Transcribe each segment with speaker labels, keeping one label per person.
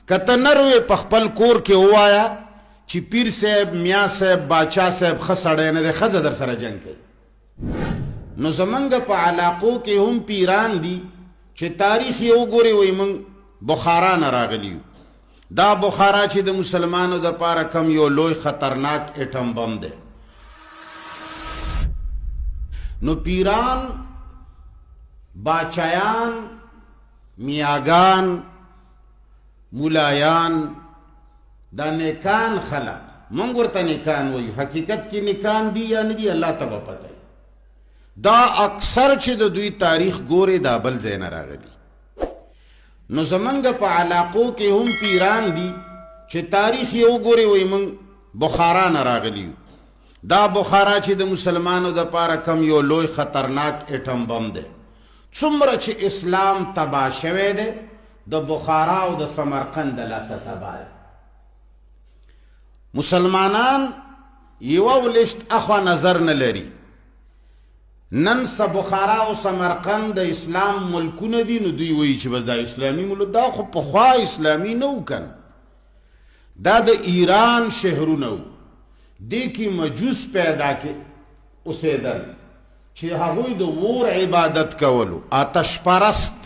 Speaker 1: کته نروې په خپل کور کې ووایا چې پیر صاحب میاں صاحب باچا صاحب ښه سړی نه دی ښځه در سره جنګ کوي. نو زمونږ په علاقو کې هم پیران دي چې تاریخ یې وګورې وایي موږ بخارا نه راغلي یو. دا بخارا چې د مسلمانو دپاره کم یو لوی خطرناک اټم بم دی. نو پیران، باچایان، میاگان، مولایان، دا نیکان خلق، مونږ ورته نیکان وایو، حقیقت کې نیکان دي یا نه دي الله ته به پته. دا اکثر چې د دوی تاریخ ګورې دا بل ځای نه راغلي. نو زمونږ په علاقو کې هم پیران دي چې تاریخ یې وګورې وایي موږ بخارا نه راغلي یو. دا بخارا چې د مسلمانو دپاره کم یو لوی خطرناک اټم بم دی. څومره چې اسلام تباه شوی دی د بخارا او د سمرقند د لاسه تباه. مسلمانان یوه ولشت اخوا نظر نه لري. نن سه بخارا او سمرقند د اسلام ملکونه دي، نو دوی وایي چې بس دا اسلامي ملک. دا خو پخوا اسلامي نه و کنه، دا د ایران شهرونه و. دې کې مجوس پیدا کې اوسېدل چې هغوی د اور عبادت کولو، آتش پرست،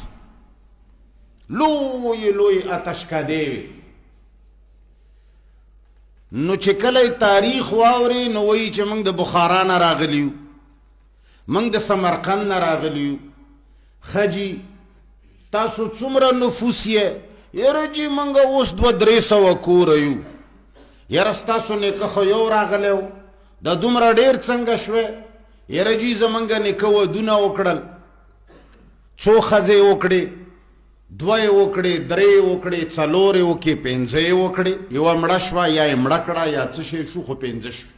Speaker 1: لوی لوی آتشکدې وي. نو چې کله تاریخ واوري نو وایي چې موږ د بخارا نه راغلي یو، موږ د سمرقند نه راغلي یو. ښه جي تاسو څومره نفوس یې؟ یاره جي موږ اوس 200-300 کوره یو. یاره ستاسو نیکه خو یو راغلی و، دا دومره ډېر څنګه شوی؟ یاره جي زمونږ نیکه ودونه وکړل، څو ښځې وکړې، 2 یې وکړې، 3 یې وکړې، 4 یې وکړې، 5 یې وکړې. یوه مړه شوه یا یې مړه کړه یا څه شی شو، خو 5 شوې.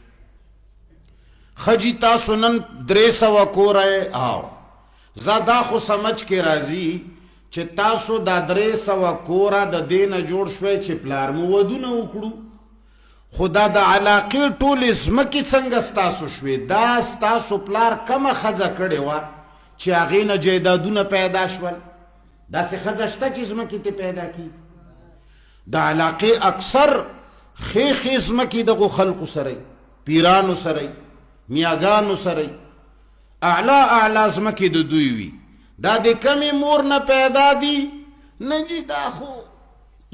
Speaker 1: ښه جي تاسو نن 300 کوره یې. او زه دا خو سمجھ کې راځي چې تاسو دا 300 کوره د دې نه جوړ شوی چې پلار مو ودونه وکړو. خو دا د علاقې ټولې ځمکې څنګه ستاسو شوې؟ دا ستاسو پلار کمه ښځه کړې وه چې هغې نه جایدادونه پیدا شول؟ داسې ښځه شته چې ځمکې ته پیدا کړي؟ د علاقې اکثر ښې ښې ځمکې دغو خلقو سره، پیرانو سره، میاګانو سره، اعلی اعلی ځمکې د دوی وي. دا د کمې مور نه پیدا دي؟ نه جي، دا خو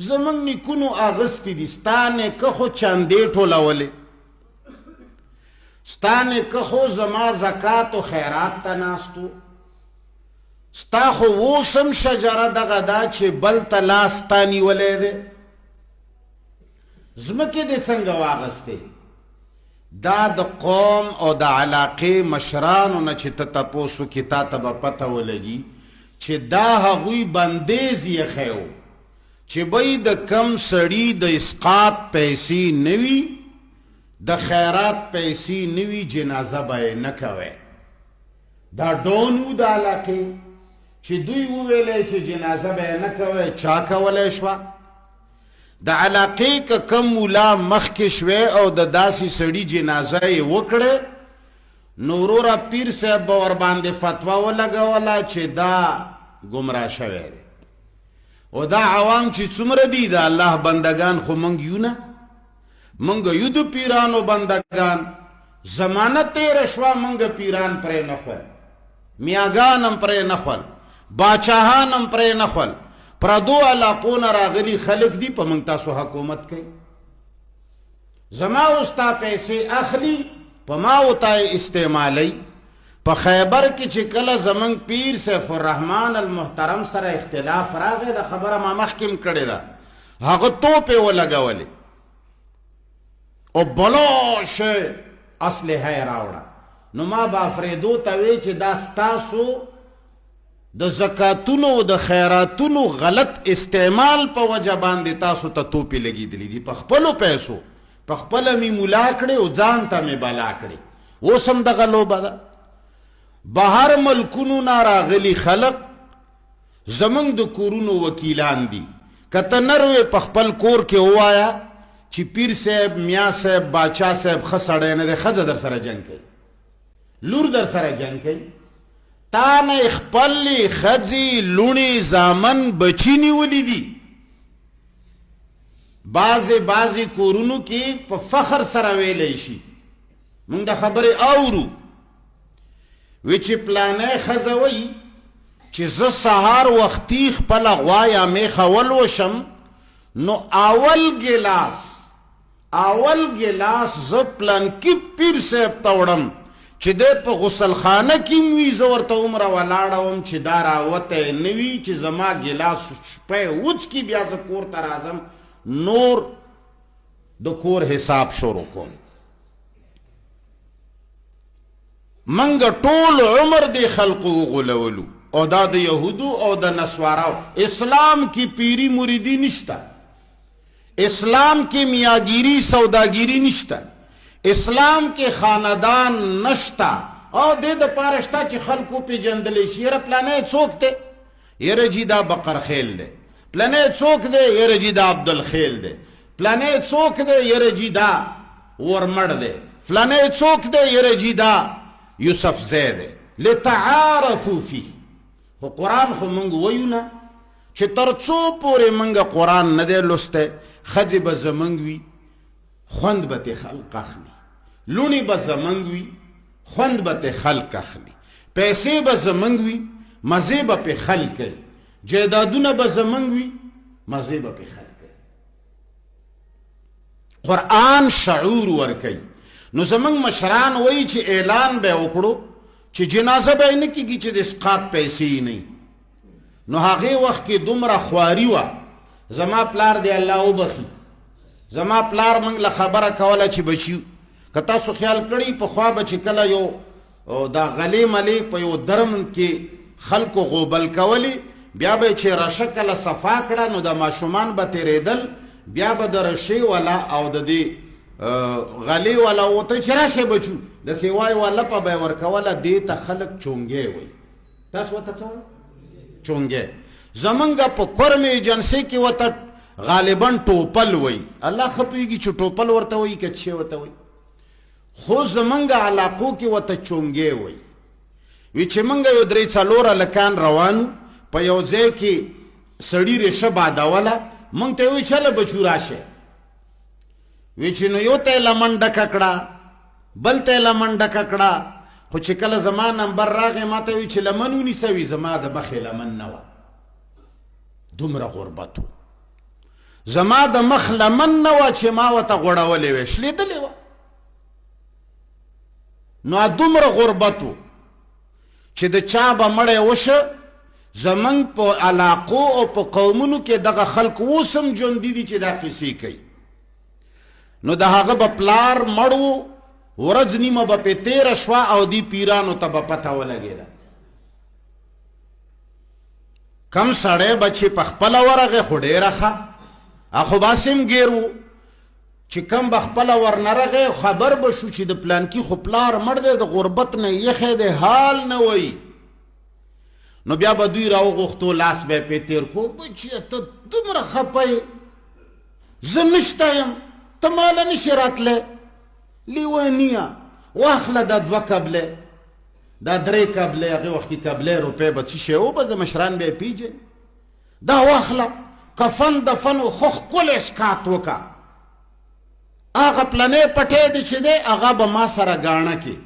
Speaker 1: زمونږ نیکونو اغستې دي. ستا نیکه خو چندې ټولولې، ستا نیکه خو زما زکات و خیرات ته ناستو، ستا خو اوس هم شجره دغه دا چې بل ته لاس تا نیولی دی. ځمکې دې څنګه واغستې؟ دا د قوم او د علاقې مشرانو نه چې ته تپوس وکړې تا ته به پته ولګي چې دا هغوی بندیز یې ښی و چې بی د کم سړي د اسقاط پیسې نه وي، د خیرات پیسې نه وي، جنازه به یې نه کوی. دا ډون و د علاقې چې دوی وویلی چې جنازه به یې نه کوی. چا کولی شوه؟ د علاقې که کم مولا مخکې شوی او د داسې سړي جنازه یې وکړې، نو وروره پیر صاحب به ورباندې فتوا ولګوله چې دا ګمراه شوی دی. او دا عوام چې څومره دي د الله بندگان، خو موږ یو نه، موږ یو د پیرانو بندگان. زمانه تیره شوه موږ پیران پرې نه خول، میاګان هم پرې نه خول، باچاهان هم پرې نه خول. پردو علاقو نه راغلي خلک دي، په موږ تاسو حکومت کوي. زما او ستا پیسې اخلي، په ما او تا یې استعمالی. په خیبر کې چې کله زمونږ پیر سیف الرحمن المحترم سره اختلاف راغی، دا خبره ما مخکې هم کړې ده، هغه توپې ولګولې او بلوش اسلحه یې راوړه. نو ما به افریدو ته وی چې دا ستاسو د زکاتونو او د خیراتونو غلط استعمال په وجه باندې تاسو ته توپې لګېدلې دي. په خپلو پیسو په خپله مې مولا کړې او ځان ته مې بلا کړې. اوس هم دغه لوبه ده. بهر ملکونو نه راغلي خلق زمونږ د کورونو وکیلان دي. که ته نروې په خپل کور کې ووایه چې پیر صاحب، میاں صاحب، باچا صاحب ښه سړی نه دی، ښځه در سره جنګ کوي، لور در سره جنګ کوي. تا نه خپلې ښځې، لوڼې، زامن، بچي نیولي دي. بعضې کورونو کې په فخر سره ویلی شي موږ د خبرې اورو وی چې پلانی ښځه وایي چې زه سهار وختي خپله غوا یا میخه ولوشم نو اول ګلاس زه پلانکي پیر صاحب ته وړم چې دی په غسل خانه کې م وي زه ورته عمره ولاړه وم چې دا راوتی نه وي چې زما ګلاس شپی وڅکي بیا زه کور ته راځم نور د کور حساب شروع کوم منګه ټول عمر دی خلقو غولولو او دا د یهودو او د نسواراو اسلام کی پیری مریدی نشتا اسلام کی میاگیری سوداگیری نشتا اسلام کے خاندان نشتا او دې د پاره شته چې خلکو پیژندلی شي یاره پلانی څوک دی یاره جی دا بقرخیل دی پلانی څوک دی یاره جی دا عبدالخیل دی پلانی څوک دی یاره جی دا ورمړ دی فلانی څوک دی یاره جی دا یوسف زی دی لتعارفو فی خو قرآن خو مونږ وایو نه چې تر څو پورې مونږ قرآن نه دی لوستی ښځې به زمونږ وي خوند به تې خلق اخلي لوڼې به زمونږ وي خوند به تې خلق اخلي پیسې به زمونږ وي مزې به پې خل کوي جایدادونه به زمونږ وي مزې به پې خل کوي قرآن شعور ورکوي نو زمونږ مشران وایي چې اعلان به وکړو چې جنازه به یې نه کېږي چې د اسقاط پیسې یې نه نو هغې وخت کې دومره خواري وه زما پلار دی الله وبخي زما پلار موږ له خبره کوله چې بچي که تاسو خیال کړی پخوا به چې کله یو دا غلې ملې په یو درم کې خلکو غوبل کولې بیا به چې رشه کله صفا کړه نو د ماشومان به تېرېدل بیا به د رشې والا او د دې غلې والا ورته چې راشه بچو د سیوای والا په به یې ورکوله دې ته خلک چونګې وایي تاسو ورته څه وایي چونګې زمونږ په کورم ایجنسۍ کې ورته غالبا ټوپل وایي الله ښه پوهېږي چې ټوپل ورته وایي که څه ورته وایي خو زمونږ علاقو کې ورته چونګې وایي وی چې مونږ یو 3-4 هلکان روانو په یو ځای کې سړي ریشه بادوله مونږ ته یې وایي چله بچو راشه وی چې نو یو ته یې لمن ډکه کړه بل ته یې لمن ډکه کړه خو چې کله زما نمبر راغی ما ته وی چې لمن ونیسه وي زما د مخې لمن نه وه دومره غربت و زما د مخ لمن نه وه چې ما ورته غوړولې وې شلېدلې وه نو دومره غربت و چې د چا به مړی وشه زمونږ په علاقو او په قومونو کې دغه خلک اوس هم ژوندي دي چې دا قصې کوي نو د هغه به پلار مړ و ورځ نیمه به پې تېره شوه او دی پیرانو ته به پته ولګېده کم سړی به چې په خپله ورغی خو ډېره ښه اخو باسم ګیر و چې کم به خپله ورنه رغی خبر به شو چې د پلانکي خو پلار مړ دی د غربت نه یخی دی حال نه وایي نو بیا به دوی راوغوښتو لاس به یې پې تېر کو بچیه ته دومره خفه یې زه نشته یم ته ماله نشي راتلی لیونیه واخله دا 2 کبلې دا 3 کبلې هغې وخت کې کبلې روپۍ به څه شی و بس د مشران به یې پیژنې دا واخله کفن دفن و خو ښکلی سکات وکړه هغه پلنې پټی دی چې دی هغه به ما سره ګاڼه کې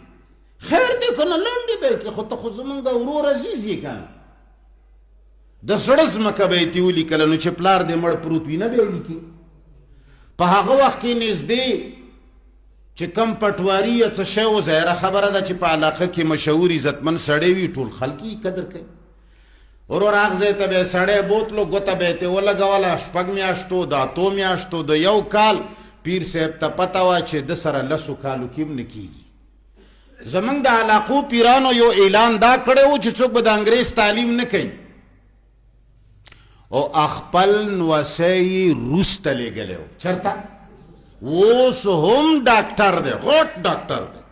Speaker 1: خیر دی که نه لنډې به یې کې خو ته خو زمونږ ورور عزیز یې که نه د زړه ځمکه به یې تې ولیکله نو چې پلار دې مړ پروت وي نه به یې لیکي په هغه وخت کې نږدې چې کم پټواري یا څه شی و ظاهره خبره ده چې په علاقه کې مشهور عزتمن سړی وي ټول خلک یې قدر کوي ورور هغه ځای ته به یې سړی بوتلو ګوته به یې ترې ولګوله 6 میاشتو د 8 میاشتو د 1 کال پیر صاحب ته پته وه چې د سره 10 کالو کې هم نه کېږي زمونږ د علاقو پیرانو یو اعلان دا کړی و چې څوک به د انګریز تعلیم نه کوي او خپل نوسی یې روس ته لېږلی و چېرته اوس هم ډاکټر دی غټ ډاکټر دی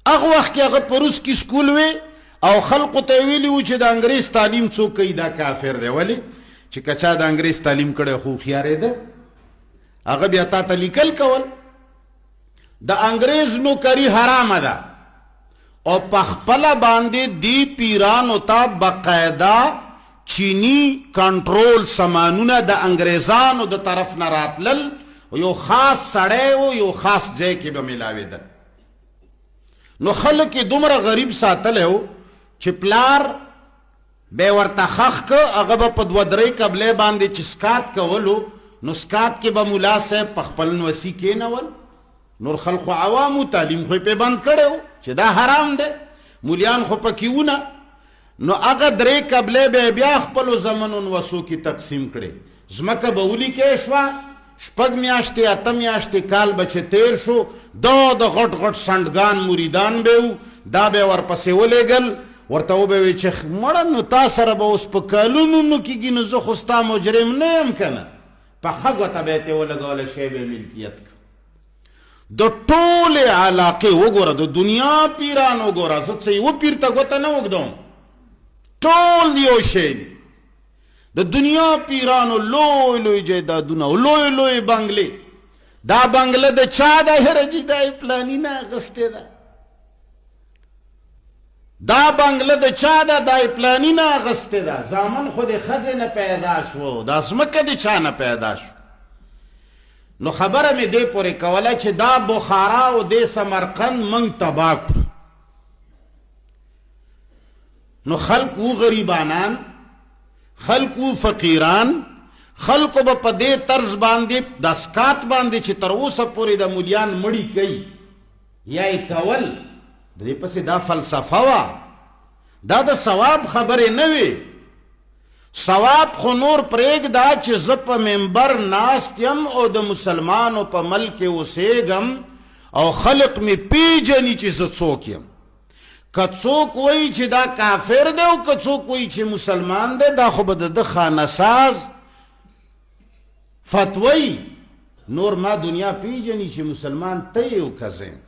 Speaker 1: هغه وخت کې هغه په روس کې سکول وی او خلقو ته یې ویلي و چې د انګریز تعلیم څوک کوي دا کافر دی ولې چې که چا د انګریز تعلیم کړی خو هوښیاری ده هغه بیا تا ته لیکل کول د انګریز نوکري حرامه ده او په خپله باندې دی پیرانو ته باقاعده چینی کنټرول سامانونه د انګریزانو د طرف نه راتلل یو خاص سړی و یو خاص ځای کې به میلاوېدل نو خلک یې دومره غریب ساتلی و چې پلار به ورته خښ که هغه به په دوه درې قبلې باندې چې سکات کولو نو سکات کې به ملا صاحب په خپل نوسي کېنول نور خلکو عوامو تعلیم خو یې پې بند کړی و چې دا حرام دی مولیان خو پکې وونه نو هغه درې قبلې به بیا خپلو زمنو نوسو کې تقسیم کړې ځمکه به ولیکې شوه شپږ میاشتې اته میاشتې کال به چې تیر شو دا د غټ غټ سنډګان مریدان به و دا به ورپسې ولېږل ورته وبه وی چې مړه نو تا سره به اوس په کلونو نو کېږي نو زه خو ستا مجرم نه یم که نه په ښه ګوته به یې ترې ولګوله شی به یې ملکیت که د ټولې علاقې وګوره د دنیا پیران وګوره زه څه یوه پیر ته ګوته نه اوږدوم ټول یو شی دی د دنیا پیرانو لوی لوی جایدادونه او لوی لوی بنګلې دا بنګله د چا ده هره جي دا یې پلاني نه اخیستې ده دا بنګله د چا ده دا یې پلاني نه اخیستې ده زامن خو د ښځې نه پیدا شو دا ځمکه د چا نه پیدا شو نو خبره مې دې پورې کوله چې دا بخارا او دې سمرقند موږ تباه کړو نو خلق و غریبانان خلق و فقیران خلقو به په دې طرز باندې د سکات باندې چې تر اوسه پورې د مولیان مړي کوي یا یې کول د دې پسې دا فلسفه وه دا د ثواب خبرې نه وې ثواب خو نور پرېږده چې زه په منبر ناست یم او د مسلمانو په ملک کې اوسېږم او خلق مې پیژني چې زه څوک یم که څوک وایي چې دا کافر دی او که څوک وایي چې مسلمان دی دا خو به د ده خانهساز فتوی نور ما دنیا پیژني چې مسلمان ته یې او که زه یم